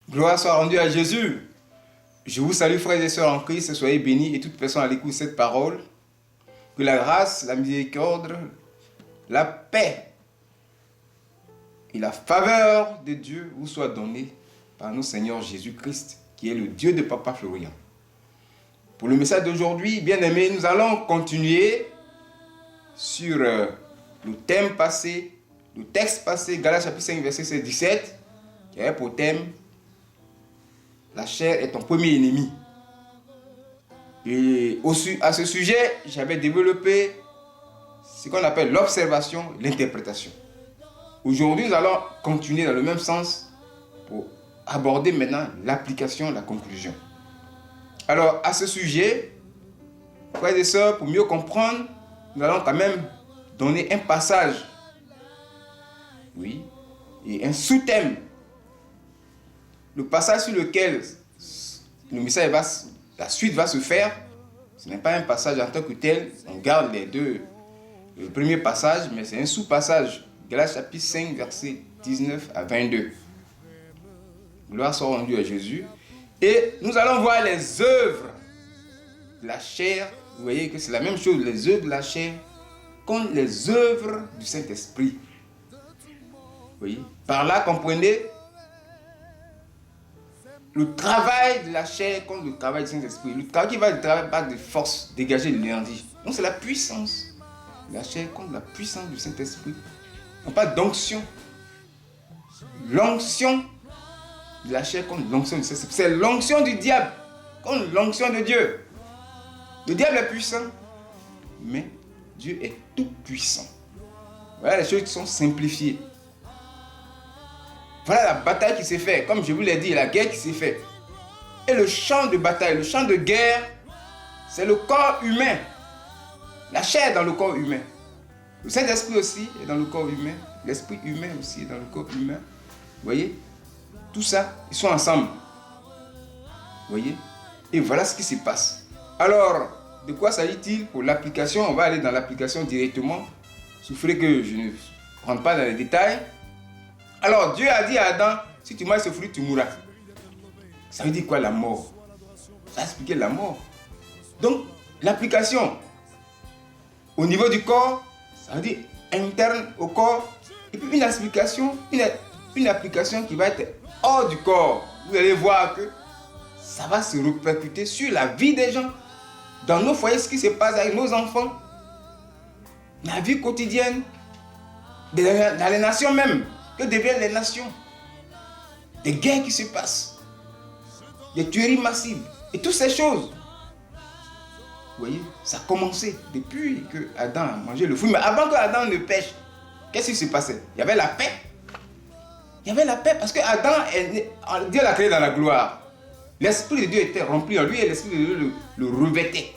Gloire soit rendue à Jésus. Je vous salue, frères et sœurs en Christ, soyez bénis et toute personne à l'écoute de cette parole. Que la grâce, la miséricorde, la paix et la faveur de Dieu vous soient données par notre Seigneur Jésus-Christ, qui est le Dieu de Papa Florian. Pour le message d'aujourd'hui, bien-aimés, nous allons continuer sur le thème passé, le texte passé, Galates chapitre 5, verset 17, qui avait pour thème « La chair est ton premier ennemi ». Et à ce sujet, j'avais développé ce qu'on appelle l'observation et l'interprétation. Aujourd'hui, nous allons continuer dans le même sens pour aborder maintenant l'application, la conclusion. Alors, à ce sujet, frères et sœurs, pour mieux comprendre, nous allons quand même donner un passage, oui, et un sous-thème. Le passage sur lequel le message la suite va se faire, ce n'est pas un passage en tant que tel, on garde les deux, le premier passage, mais c'est un sous-passage. Galates chapitre 5, verset 19 à 22. Gloire soit rendue à Jésus. Et nous allons voir les œuvres de la chair. Vous voyez que c'est la même chose, les œuvres de la chair, contre les œuvres du Saint-Esprit. Vous voyez? Par là, comprenez, le travail de la chair contre le travail du Saint-Esprit. Le travail qui va du travail par de force, dégager de l'énergie. Donc c'est la puissance de la chair contre la puissance du Saint-Esprit. On parle d'onction. L'onction de la chair contre l'onction du Saint-Esprit. C'est l'onction du diable contre l'onction de Dieu. Le diable est puissant, mais Dieu est tout puissant. Voilà les choses qui sont simplifiées. Voilà la bataille qui s'est faite, comme je vous l'ai dit, la guerre qui s'est faite. Et le champ de bataille, le champ de guerre, c'est le corps humain. La chair dans le corps humain. Le Saint-Esprit aussi est dans le corps humain. L'esprit humain aussi est dans le corps humain. Vous voyez? Tout ça, ils sont ensemble. Vous voyez? Et voilà ce qui se passe. Alors, de quoi s'agit-il pour l'application? On va aller dans l'application directement. Souffrez que je ne rentre pas dans les détails. Alors, Dieu a dit à Adam, si tu manges ce fruit, tu mourras. Ça veut dire quoi la mort? Ça va expliquer la mort. Donc, l'application au niveau du corps, ça veut dire interne au corps. Et puis une application, une application qui va être hors du corps. Vous allez voir que ça va se répercuter sur la vie des gens. Dans nos foyers, ce qui se passe avec nos enfants. La vie quotidienne. Dans les nations même. Que deviennent les nations? Des guerres qui se passent. Des tueries massives. Et toutes ces choses. Vous voyez, ça a commencé depuis que Adam a mangé le fruit. Mais avant que Adam ne pêche, qu'est-ce qui se passait? Il y avait la paix. Il y avait la paix parce que Adam, Dieu l'a créé dans la gloire. L'Esprit de Dieu était rempli en lui et l'Esprit de Dieu le revêtait.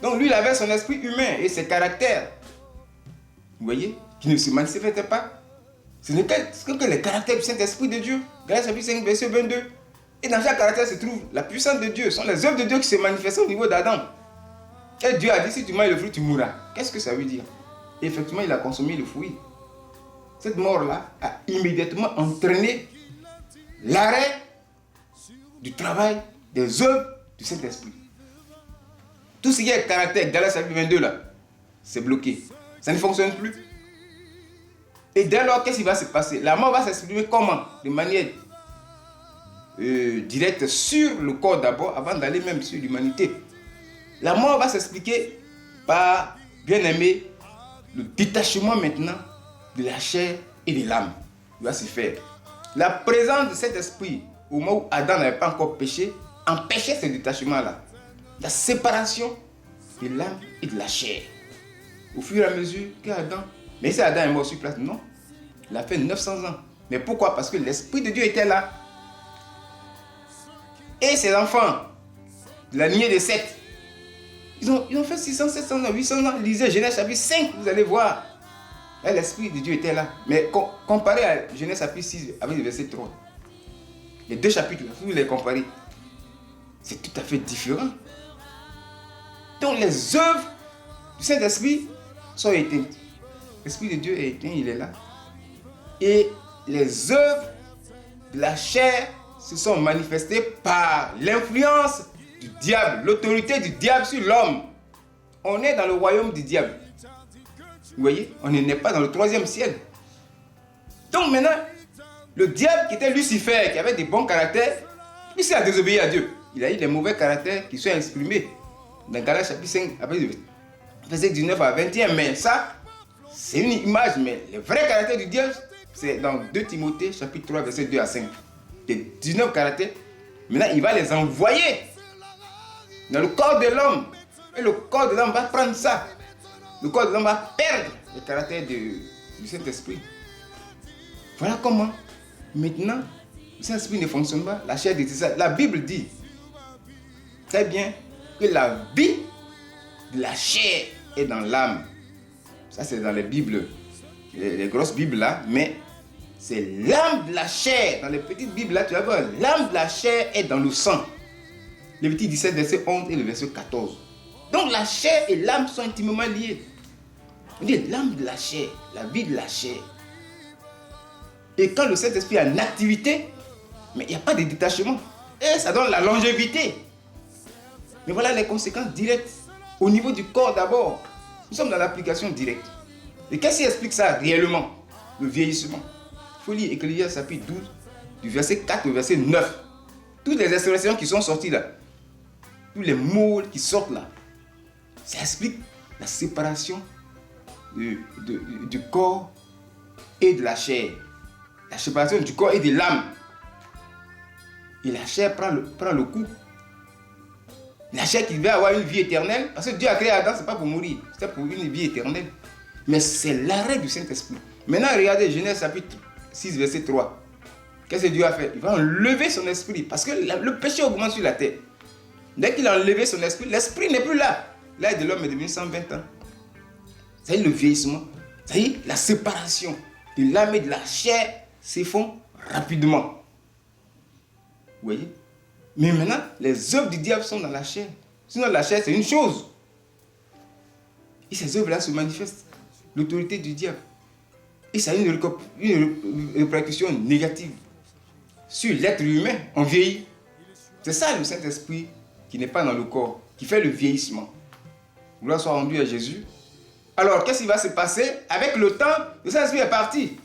Donc lui, il avait son esprit humain et ses caractères. Vous voyez, qui ne se manifestaient pas. Ce n'est que les caractères du Saint-Esprit de Dieu. Galates chapitre 5, verset 22. Et dans chaque caractère se trouve la puissance de Dieu. Ce sont les œuvres de Dieu qui se manifestent au niveau d'Adam. Et Dieu a dit, si tu manges le fruit, tu mourras. Qu'est-ce que ça veut dire? Et effectivement, il a consommé le fruit. Cette mort-là a immédiatement entraîné l'arrêt du travail des œuvres du Saint-Esprit. Tout ce qui est caractère, Galates chapitre 22 là, c'est bloqué. Ça ne fonctionne plus. Et dès lors, qu'est-ce qui va se passer? La mort va s'exprimer comment? De manière directe sur le corps d'abord, avant d'aller même sur l'humanité. La mort va s'expliquer par, bien aimé, le détachement maintenant de la chair et de l'âme. Il va se faire. La présence de cet esprit, au moment où Adam n'avait pas encore péché, empêchait ce détachement-là. La séparation de l'âme et de la chair. Au fur et à mesure qu'Adam... Mais si Adam est mort sur place, non. Il a fait 900 ans. Mais pourquoi? Parce que l'Esprit de Dieu était là. Et ses enfants, de la lignée de Seth, ils ont fait 600, 700 ans, 800 ans. Lisez Genèse chapitre 5, vous allez voir. Là, l'Esprit de Dieu était là. Mais comparé à Genèse chapitre 6, avec le verset 3, les deux chapitres, vous les comparez, c'est tout à fait différent. Donc les œuvres du Saint-Esprit sont éteintes. L'Esprit de Dieu est éteint, il est là. Et les œuvres de la chair se sont manifestés par l'influence du diable, l'autorité du diable sur l'homme. On est dans le royaume du diable. Vous voyez, on n'est pas dans le troisième ciel. Donc maintenant, le diable qui était Lucifer, qui avait des bons caractères, lui s'est désobéi à Dieu. Il a eu des mauvais caractères qui sont exprimés dans Galates chapitre 5, verset 19 à 21. Mais ça, c'est une image, mais le vrai caractère du diable, c'est dans 2 Timothée chapitre 3, verset 2 à 5. Les 19 caractères, maintenant il va les envoyer dans le corps de l'homme. Et le corps de l'homme va prendre ça. Le corps de l'homme va perdre le caractère du Saint-Esprit. Voilà comment, maintenant, le Saint-Esprit ne fonctionne pas. La chair de ça. La Bible dit très bien que la vie de la chair est dans l'âme. Ça, c'est dans les Bibles, les grosses Bibles là, mais c'est l'âme de la chair. Dans les petites Bibles là, tu vas voir, l'âme de la chair est dans le sang. Lévitique 17, verset 11 et le verset 14. Donc la chair et l'âme sont intimement liées. On dit l'âme de la chair, la vie de la chair. Et quand le Saint-Esprit est en activité, mais il n'y a pas de détachement. Et ça donne la longévité. Mais voilà les conséquences directes. Au niveau du corps d'abord, nous sommes dans l'application directe. Et qu'est-ce qui explique ça réellement? Le vieillissement. Il faut lire Ecclésiaste chapitre 12, du verset 4 au verset 9. Toutes les expressions qui sont sorties là, tous les mots qui sortent là, ça explique la séparation du corps et de la chair. La séparation du corps et de l'âme. Et la chair prend le coup. La chair qui devait avoir une vie éternelle, parce que Dieu a créé Adam, ce n'est pas pour mourir, c'est pour une vie éternelle. Mais c'est l'arrêt du Saint-Esprit. Maintenant, regardez Genèse chapitre 6, verset 3. Qu'est-ce que Dieu a fait? Il va enlever son esprit, parce que le péché augmente sur la terre. Dès qu'il a enlevé son esprit, l'esprit n'est plus là. L'âge de l'homme est devenu 120 ans. C'est le vieillissement. C'est la séparation de l'âme et de la chair se font rapidement. Vous voyez? Mais maintenant, les œuvres du diable sont dans la chair. Sinon, la chair, c'est une chose. Et ces œuvres-là se manifestent. L'autorité du diable. Et ça a une répercussion négative sur l'être humain. On vieillit. C'est ça le Saint-Esprit qui n'est pas dans le corps, qui fait le vieillissement. Gloire soit rendue à Jésus. Alors, qu'est-ce qui va se passer? Avec le temps, le Saint-Esprit est parti.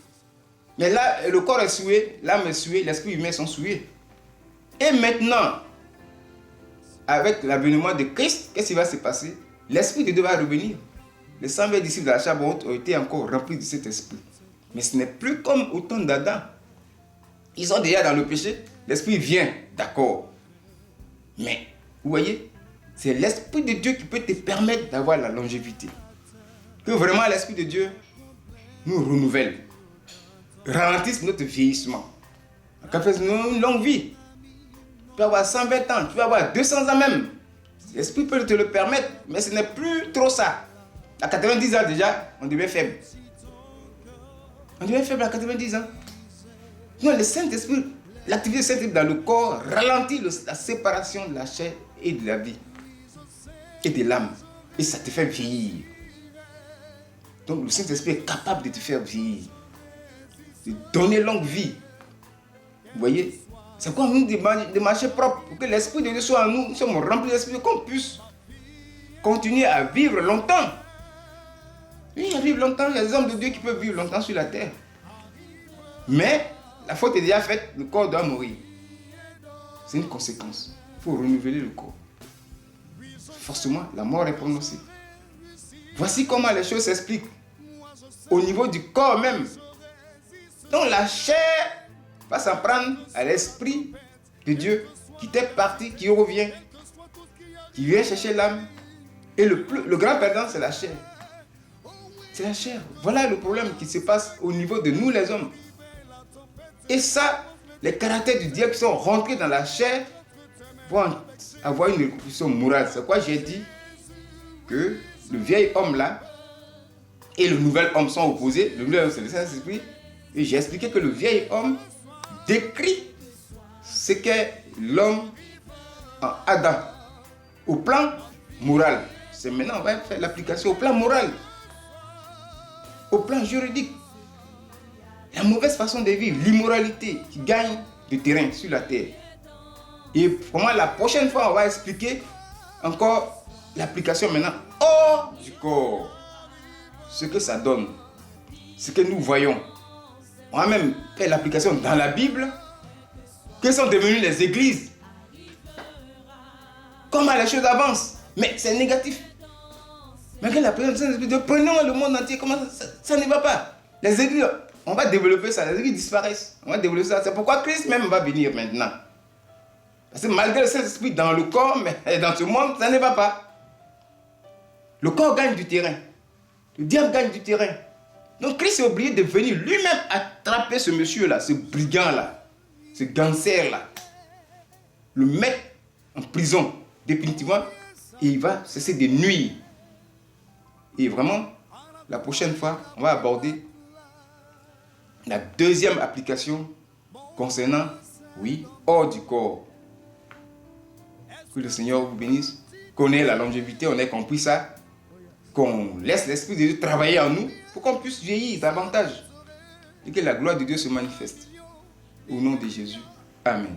Mais là, le corps est souillé, l'âme est souillée, l'esprit humain sont souillés. Et maintenant, avec l'avènement de Christ, qu'est-ce qui va se passer? L'Esprit de Dieu va revenir. Les 120 disciples de la chambre haute ont été encore remplis de cet esprit. Mais ce n'est plus comme au temps d'Adam. Ils sont déjà dans le péché. L'Esprit vient, d'accord. Mais, vous voyez, c'est l'Esprit de Dieu qui peut te permettre d'avoir la longévité. Que vraiment l'Esprit de Dieu nous renouvelle, ralentisse notre vieillissement. Qu'on fasse une longue vie. Tu vas avoir 120 ans, tu vas avoir 200 ans même. L'Esprit peut te le permettre, mais ce n'est plus trop ça. À 90 ans déjà, on devient faible. On devient faible à 90 ans. Non, le Saint-Esprit, l'activité du Saint-Esprit dans le corps ralentit la séparation de la chair et de la vie. Et de l'âme. Et ça te fait vieillir. Donc le Saint-Esprit est capable de te faire vieillir. De donner longue vie. Vous voyez? C'est comme nous de marcher propre. Pour que l'Esprit de Dieu soit en nous. Nous sommes remplis d'Esprit. Qu'on puisse continuer à vivre longtemps. Oui, à vivre longtemps. Il y a des hommes de Dieu qui peuvent vivre longtemps sur la terre. Mais la faute est déjà faite. Le corps doit mourir. C'est une conséquence. Il faut renouveler le corps. Forcément, la mort est prononcée. Voici comment les choses s'expliquent. Au niveau du corps même. Donc la chair va s'en prendre à l'Esprit de Dieu qui était parti, qui revient, qui vient chercher l'âme. Et le grand perdant, c'est la chair. C'est la chair. Voilà le problème qui se passe au niveau de nous les hommes. Et ça, les caractères du diable qui sont rentrés dans la chair vont avoir une répercussion morale. C'est quoi j'ai dit? Que le vieil homme là et le nouvel homme sont opposés. Le nouvel homme, c'est le Saint-Esprit. Et j'ai expliqué que le vieil homme décrit ce qu'est l'homme en Adam au plan moral. C'est maintenant on va faire l'application au plan moral, au plan juridique. La mauvaise façon de vivre, l'immoralité qui gagne de terrain sur la terre. Et vraiment, la prochaine fois, on va expliquer encore l'application maintenant hors du corps. Ce que ça donne, ce que nous voyons. On va même faire l'application dans la Bible. Quelles sont devenues les églises? Comment les choses avancent? Mais c'est négatif. Malgré la présence du Saint-Esprit, prenons le monde entier, comment ça ne va pas? Les églises, on va développer ça, les églises disparaissent. On va développer ça. C'est pourquoi Christ même va venir maintenant. Parce que malgré le Saint-Esprit dans le corps, mais dans ce monde, ça ne va pas. Le corps gagne du terrain. Le diable gagne du terrain. Donc Christ est obligé de venir lui-même attraper ce monsieur-là, ce brigand-là, ce gangster-là, le mettre en prison définitivement et il va cesser de nuire. Et vraiment, la prochaine fois, on va aborder la deuxième application concernant, oui, hors du corps. Que le Seigneur vous bénisse, qu'on ait la longévité, on ait compris ça, qu'on laisse l'Esprit de Dieu travailler en nous pour qu'on puisse vieillir davantage et que la gloire de Dieu se manifeste. Au nom de Jésus. Amen.